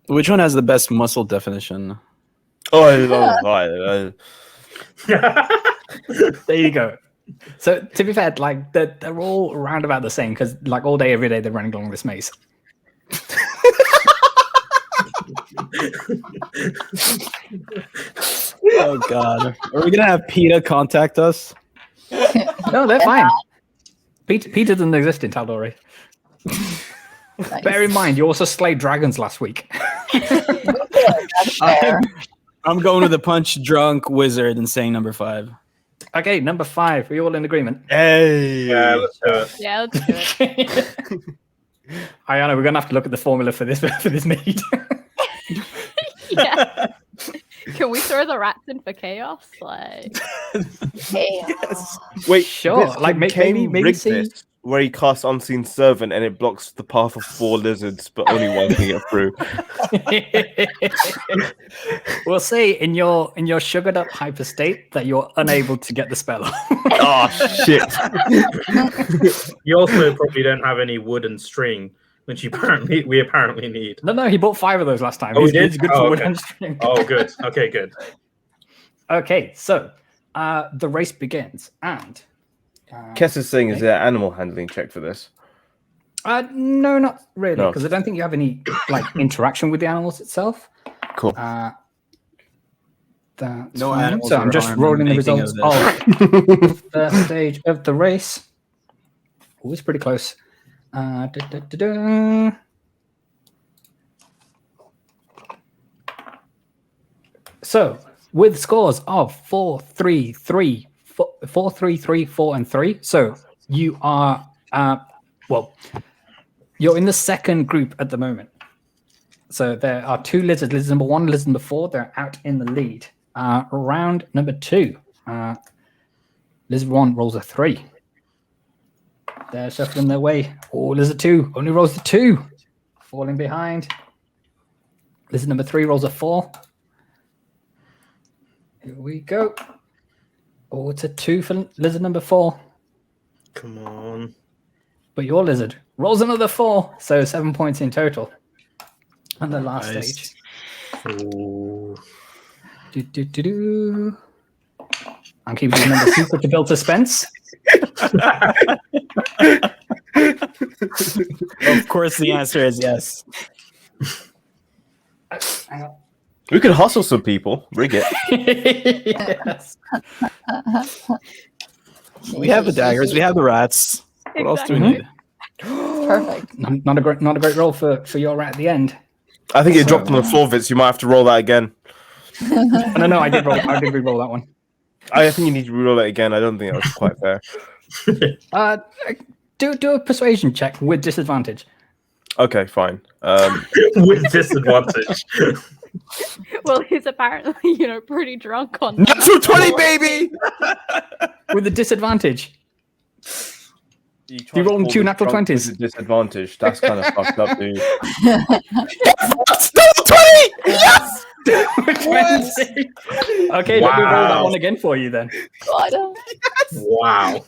Which one has the best muscle definition? Oh, I love 5. There you go. So, to be fair, like they're all around about the same because, like, all day, every day, they're running along this maze. Oh God, are we gonna have PETA contact us? No, they're fine. Peter doesn't exist in Tal'Dorei. Nice. Bear in mind, you also slayed dragons last week. That's fair. I'm going with a punch drunk wizard and saying number 5. Okay, number 5. Are you all in agreement? Hey. Yeah, let's do it. yeah, let's do it. Ayana, we're gonna have to look at the formula for this mead. Yeah. Can we throw the rats in for chaos? Like, Hey, Wait, Sure, Vitz, like, can maybe Kane rig see- this where he casts Unseen Servant and it blocks the path of 4 lizards, but only one can get through. We'll see in your sugared up hyper state that you're unable to get the spell off. Oh shit! You also probably don't have any wood and string, which we apparently need. No, he bought 5 of those last time. Oh, he He's did? good Oh, for wood okay. and string. Oh, good. Okay, good. Okay, so the race begins, and Kess is saying, is there an animal handling check for this? no, not really, No. because I don't think you have any like interaction with the animals itself. Cool. That's No fine. animals So I'm are just harmed rolling the in making results of of the stage of the race. Oh, it's pretty close. So, with scores of 4, 3, 3, 4, 3, 3, 4, and 3. So you are you're in the second group at the moment. So there are 2 lizards. Lizard number 1, lizard number 4. They're out in the lead. Round number 2. Lizard 1 rolls a 3. They're shuffling their way. Oh, lizard 2 only rolls a 2. Falling behind. Lizard number 3 rolls a 4. Here we go. Oh, it's a 2 for lizard number 4. Come on. But your lizard rolls another 4. So 7 points in total. And the last Nice. stage. Ooh. I'm keeping the number secret to build suspense. Of course, the answer is yes. Hang on. We could hustle some people. Rig it. Yes. We have the daggers. We have the rats. What else do we Exactly. need? perfect. Not a great roll for your rat at the end. I think it dropped on the floor, Vitz. You might have to roll that again. No, I did re-roll that one. I think you need to re-roll it again. I don't think that was quite fair. Do a persuasion check with disadvantage. Okay, fine. With disadvantage. Well, he's apparently, pretty drunk on Natural 20, baby! With the disadvantage. You rolled 2 natural 20s. With a disadvantage. That's kind of fucked up, dude. Double 20! Yes! 20. Okay, let me roll that one again for you then. God. Wow.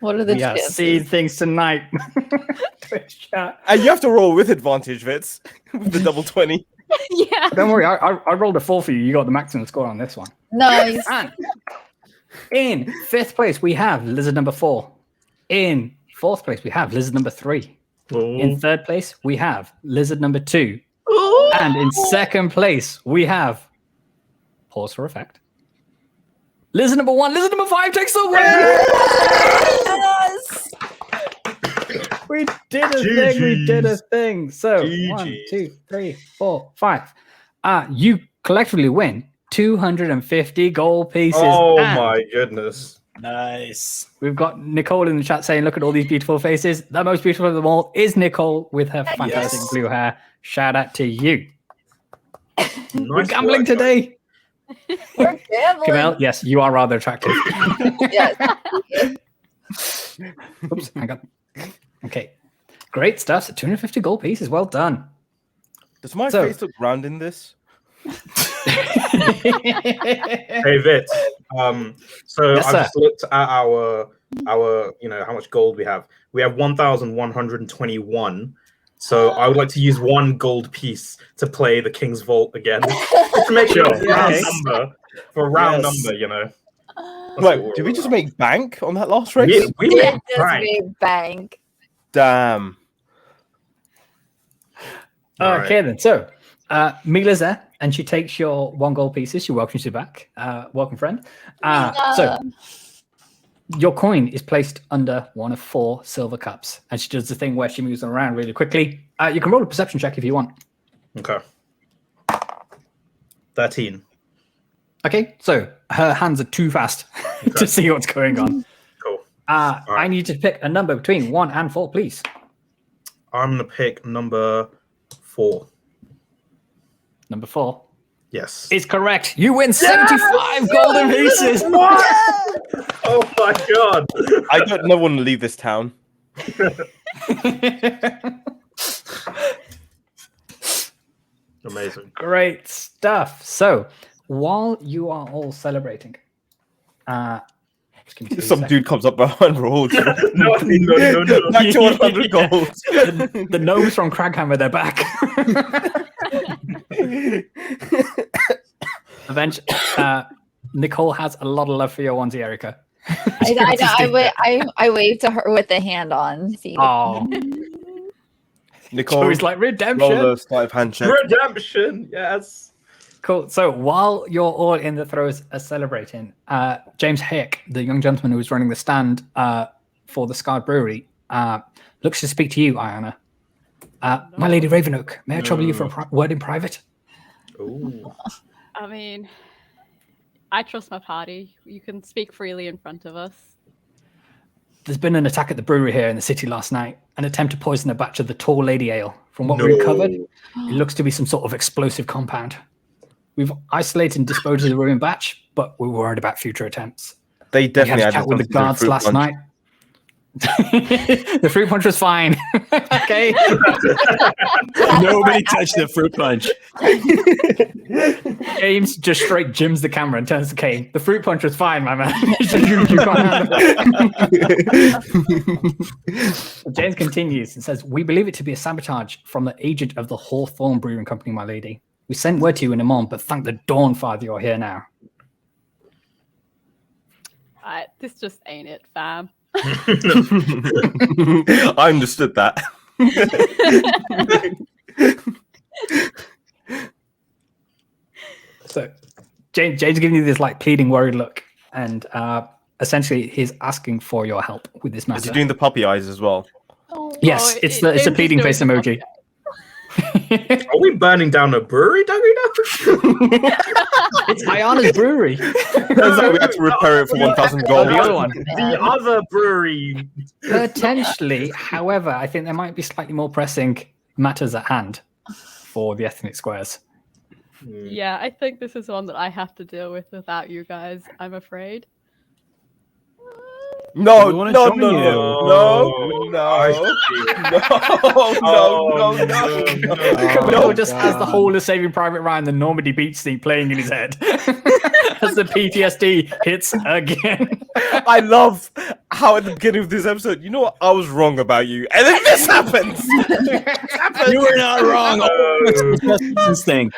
What are the We are chances? seeing things tonight. Twitch chat. And you have to roll with advantage, Vitz, with the double 20. Yeah. Don't worry, I rolled a 4 for you. You got the maximum score on this one. Nice. And in 5th place, we have lizard number 4. In 4th place, we have lizard number 3. In 3rd place, we have lizard number 2. And in 2nd place, we have, pause for effect, lizard number 1. Lizard number 5 takes the win. Yes. We did a thing. We did a thing. So GGs. 1, 2, 3, 4, 5. You collectively win 250 gold pieces. Oh and my goodness. Nice. we've got Nicole in the chat saying, "Look at all these beautiful faces. The most beautiful of them all is Nicole with her fantastic Yes. blue hair. Shout out to you. We're Nice gambling work, today." We're gambling. Kamel, yes, you are rather attractive. Yes. Oops, hang on. Okay, great stuff. So 250 gold pieces. Well done. Does my So- face look round in this? Hey Vit. So Yes, I've sir. just looked at our how much gold we have. We have 1,121. So I would like to use 1 gold piece to play the King's Vault again. To make sure Sure. round Yes. number. For a round Yes. number, Wait, did we just make bank on that last race? we Yes, made bank. big bank. Damn. Alright. Okay, then. So, Mila's there, and she takes your 1 gold pieces. She welcomes you back. Welcome, friend. So, your coin is placed under one of 4 silver cups, and she does the thing where she moves them around really quickly. You can roll a perception check if you want. Okay. 13. Okay, so her hands are too fast to see what's going on. Cool. I need to pick a number between 1 and 4, please. I'm gonna pick number 4. Number 4 Yes. is correct. You win 75 golden pieces. Oh my god. I don't never want to leave this town. Amazing. Great stuff. So, while you are all celebrating, just give me 2 Some seconds. dude comes up behind Raoul. No. Back to 100 gold. The gnomes from Craghammer, they're back. Eventually, Nicole has a lot of love for your onesie, Erica. I waved to her with the hand on. See. Oh, Nicole, so he's like roll redemption. a sleight of hand check. Redemption. Yes. Cool. So while you're all in the throes of celebrating, James Hayek, the young gentleman who was running the stand for the Skydive Brewery, looks to speak to you, Iona. My Lady Ravenoak, may I trouble you for a word in private? Ooh. I mean, I trust my party. You can speak freely in front of us. There's been an attack at the brewery here in the city last night, an attempt to poison a batch of the Tall Lady Ale. From what we recovered, it looks to be some sort of explosive compound. We've isolated and disposed of the ruined batch, but we're worried about future attempts. They We had definitely a had chat with the something to do guards fruit last punch. night. The fruit punch was fine. Okay. Nobody touched the fruit punch. James just straight jims the camera and turns to Kane. The fruit punch was fine, my man. James continues and says, "We believe it to be a sabotage from the agent of the Hawthorne Brewing Company, my lady. We sent word to you in a moment, but thank the Dawn Father you're here now." This just ain't it, fam. I understood that. So James giving you this like pleading, worried look, and essentially he's asking for your help with this Is matter. he doing the puppy eyes as well? Yes, it's a James is pleading doing face the emoji. Are we burning down a brewery, Dougie? It's Iana's brewery. Turns out we had to repair it for 1,000 Oh, gold. the other one. The other brewery. Potentially, however, I think there might be slightly more pressing matters at hand for the ethnic squares. Yeah, I think this is one that I have to deal with without you guys, I'm afraid. No, We wanna no, join no, you. no. Camille just God. has the whole of Saving Private Ryan, the Normandy beach scene playing in his head as the PTSD hits again. I love how at the beginning of this episode, you know what? I was wrong about you, and then this happens. You were not wrong. Oh, it's just instinct.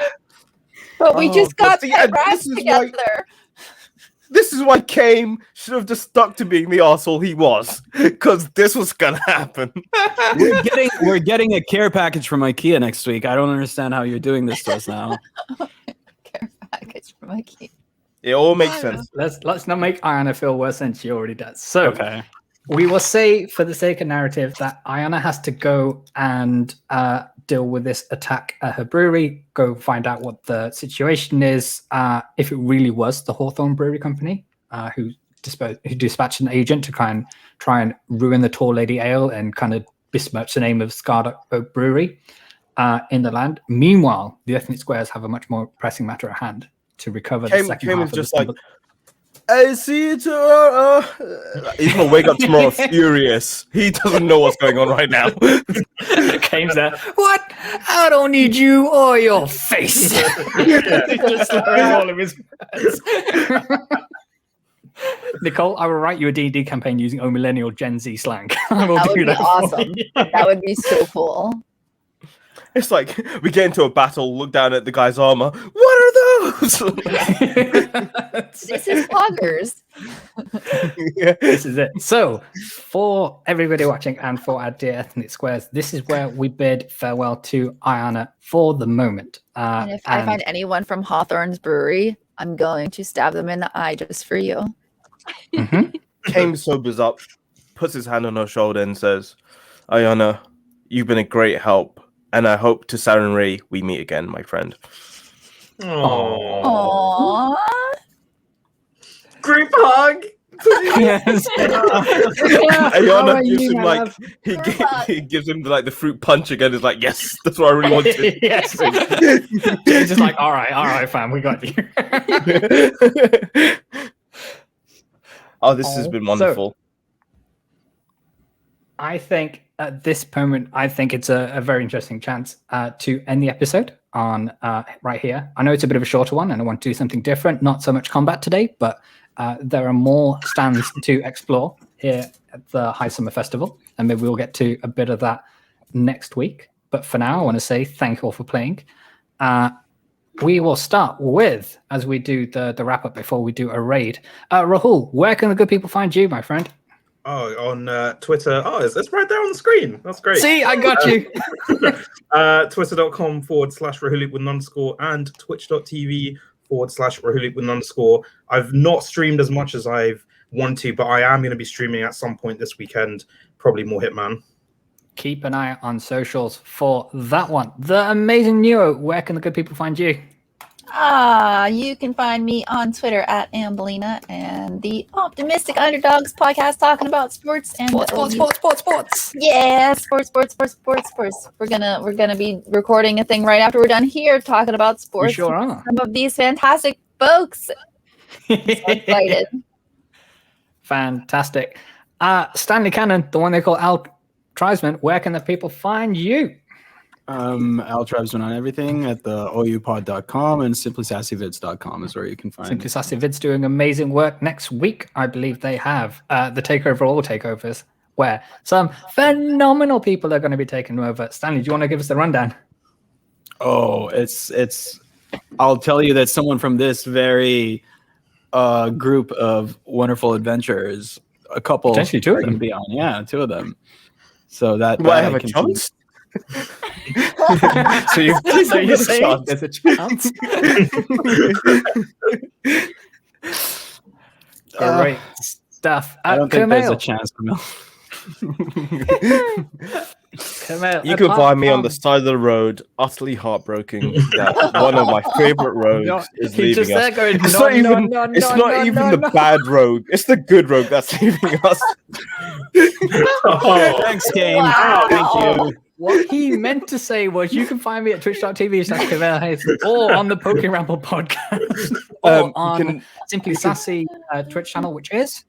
But we just but got see, pet and rats this is why- together. This is why Kame should have just stuck to being the arsehole he was, because this was gonna happen. We're getting a care package from IKEA next week. I don't understand how you're doing this to us now. Care package from IKEA. It all makes sense. Let's not make Ayana feel worse than she already does. So Okay. we will say, for the sake of narrative, that Ayana has to go and deal with this attack at her brewery, go find out what the situation is, if it really was the Hawthorne Brewery Company who dispatched an agent to try and ruin the Tall Lady Ale and kind of besmirch the name of Scarlet Oak Brewery in the land. Meanwhile, the Ethnic Squares have a much more pressing matter at hand to recover the second Kame half is of just the like, I see you tomorrow. He's gonna wake up tomorrow furious. He doesn't know what's going on right now. Kame's there. What? I don't need you or your face. Just throwing all of his words. Nicole, I will write you a D&D campaign using millennial Gen Z slang. I will That would do be that. awesome. That would be so cool. It's like we get into a battle, look down at the guy's armor. What are those? This is Poggers. This is it. So, for everybody watching and for our dear Ethnic Squares, this is where we bid farewell to Ayana for the moment. And if I find anyone from Hawthorne's Brewery, I'm going to stab them in the eye just for you. Kame sobers up, puts his hand on her shoulder, and says, Ayana, you've been a great help, and I hope to Sarenrae we meet again, my friend. Aww. Aww. Group hug. Yes. Ayana gives him like he gives him like the fruit punch again. Is like, yes, that's what I really wanted. Yes. He's just like, all right, fam, we got you. Oh, this has been wonderful. I think at this moment, it's a very interesting chance to end the episode on right here. I know it's a bit of a shorter one and I want to do something different. Not so much combat today, but there are more stands to explore here at the Highsummer Festival. And maybe we'll get to a bit of that next week. But for now, I want to say thank you all for playing. We will start with, as we do the wrap up before we do a raid. Rahul, where can the good people find you, my friend? Oh, on Twitter. Oh, it's right there on the screen. That's great. See, I got you. Twitter.com/Rahulik with _ and twitch.tv/Rahulik with _ I've not streamed as much as I've wanted to, but I am going to be streaming at some point this weekend, probably more Hitman. Keep an eye on socials for that one. The amazing Neo, where can the good people find you? You can find me on Twitter at Ambelina and the Optimistic Underdogs podcast talking about sports and Sports. Yeah, sports. We're gonna be recording a thing right after we're done here talking about sports. We sure are. Some of these fantastic folks. I'm so excited. Fantastic. Stanley Cannon, the one they call Al Tribesman, where can the people find you? Al Tribesman on everything at the oupod.com and simplysassyvids.com is where you can find Simply Sassy Vids doing amazing work. Next week, I believe they have the Takeover All Takeovers, where some phenomenal people are going to be taking over. Stanley, do you want to give us the rundown? Oh, it's I'll tell you that someone from this very group of wonderful adventurers, a couple Potentially two of are gonna them. be on. Yeah, two of them. So that Do I have a can- chance? So you're saying chance. there's a chance? Great stuff. I don't think there's a Camille. chance, Camille. Camille, You can apart find me on from- the side of the road, utterly heartbroken that one of my favorite rogues No, is he's just leaving there us. going, It's no, not no, even. no, It's no, not no, even no, the no. bad rogue. It's the good rogue that's leaving us. Thanks, Kane. Wow. Thank you. What he meant to say was you can find me at twitch.tv/Camille or on the Poke Ramble podcast or You on can- Simply Sassy Twitch channel, which is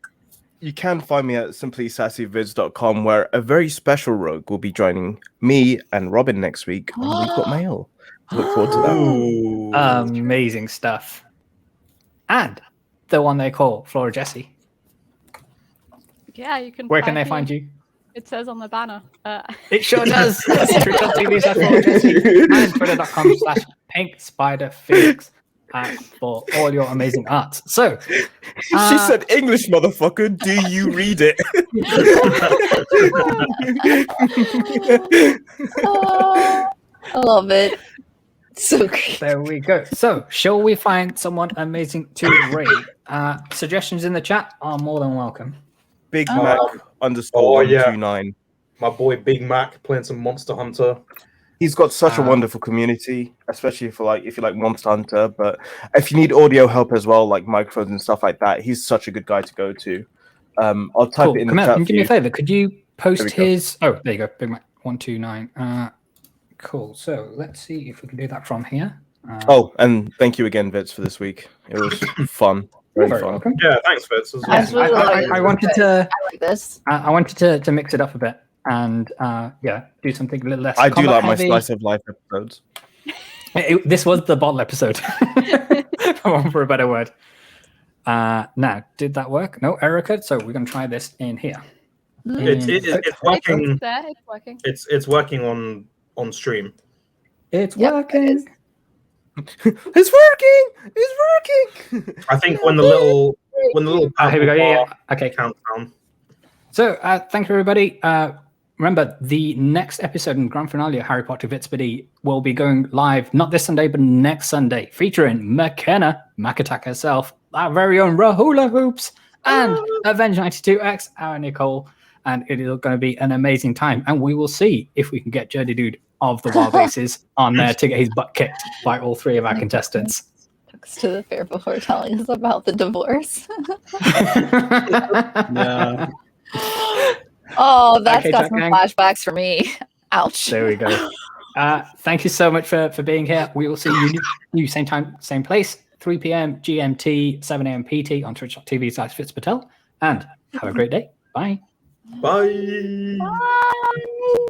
You can find me at simplysassyvids.com, where a very special rogue will be joining me and Robin next week on We've Got Mail. Look forward to that. Ooh. Amazing stuff. And the one they call Flora Jessie. Yeah, you can. Where can they me. find you? It says on the banner. It sure does. Twitch.tv/Flora Jessie and twitter.com/pinkspiderphoenix for all your amazing arts. So, She said English, motherfucker. Do you read it? I love it. So great. there we go. So, shall we find someone amazing to raid? Suggestions in the chat are more than welcome. Big Oh. Mac Oh, yeah. 129. My boy Big Mac playing some Monster Hunter. He's got such a wonderful community, especially for if you like Monster Hunter. But if you need audio help as well, like microphones and stuff like that, he's such a good guy to go to. I'll type it in the Come chat. out, do me a favor. Could you post There we go. his? Oh, there you go. Big Mac 129. Cool. So let's see if we can do that from here. Oh, and thank you again, Vits, for this week. It was fun. Very very fun. welcome. Yeah, thanks, Fitz. As well. I really like it. I wanted to. I like this. I wanted to mix it up a bit and do something a little less. I do combat like my heavy. slice of life episodes. This was the bottle episode, for a better word. Now, did that work? No error code. So we're going to try this in here. It's working. There, it's working. It's working on stream. It's Yep, working. it is. It's working. It's working. I think when the little Here we go. Yeah, bar yeah. Okay. countdown. So thank you, everybody. Remember, the next episode and grand finale of Harry Potter Vitsbity will be going live not this Sunday, but next Sunday, featuring McKenna, Macatak herself, our very own Rahula Hoops, and Avenge 92X, our Nicole. And it is going to be an amazing time. And we will see if we can get Journey Dude of the Wild Aces on there to get his butt kicked by all three of our contestants. Took us to the fair before telling us about the divorce. Yeah. Oh, that's Okay, got Jack some Gang. flashbacks for me. Ouch. There we go. Thank you so much for being here. We will see you same time, same place, 3 p.m. GMT, 7 a.m. PT on twitch.tv/FitzPatel. And have a great day. Bye. Bye. Bye.